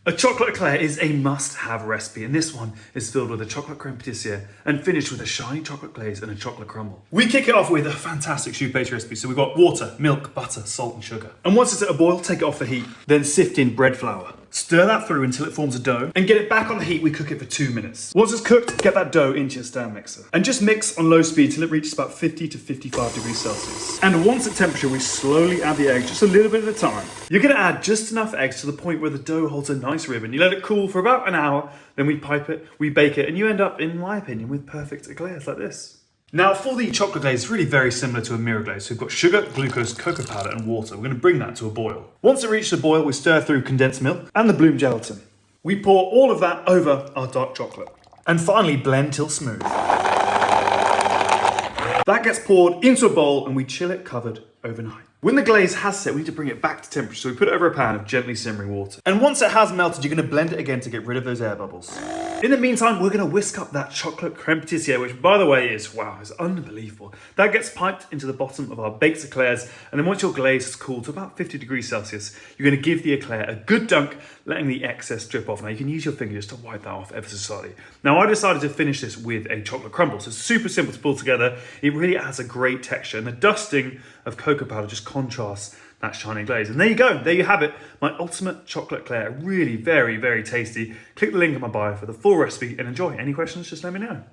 A chocolate eclair is a must-have recipe, and this one is filled with a chocolate crème pâtissière and finished with a shiny chocolate glaze and a chocolate crumble. We kick it off with a fantastic choux pastry recipe. So we've got water, milk, butter, salt and sugar. And once it's at a boil, take it off the heat. Then sift in bread flour. Stir that through until it forms a dough and get it back on the heat. We cook it for 2 minutes. Once it's cooked, get that dough into your stand mixer and just mix on low speed till it reaches about 50 to 55 degrees Celsius. And once at temperature, we slowly add the eggs just a little bit at a time. You're gonna add just enough eggs to the point where the dough holds a nice ribbon. You let it cool for about an hour, then we pipe it, we bake it, and you end up, in my opinion, with perfect eclairs like this. Now for the chocolate glaze, it's really very similar to a mirror glaze. So we've got sugar, glucose, cocoa powder and water. We're going to bring that to a boil. Once it reaches a boil, we stir through condensed milk and the bloom gelatin. We pour all of that over our dark chocolate. And finally blend till smooth. That gets poured into a bowl and we chill it covered overnight. When the glaze has set, we need to bring it back to temperature, so we put it over a pan of gently simmering water. And once it has melted, you're going to blend it again to get rid of those air bubbles. In the meantime, we're going to whisk up that chocolate crème pâtissière, which, by the way, is unbelievable. That gets piped into the bottom of our baked eclairs, and then once your glaze has cooled to about 50 degrees Celsius, you're going to give the eclair a good dunk, letting the excess drip off. Now, you can use your finger just to wipe that off ever so slightly. Now, I decided to finish this with a chocolate crumble, so it's super simple to pull together. It really adds a great texture, and the dusting of cocoa powder just contrasts that shining glaze. And there you go, there you have it, my ultimate chocolate eclair. Really very, very tasty. Click the link in my bio for the full recipe and enjoy. Any questions, just let me know.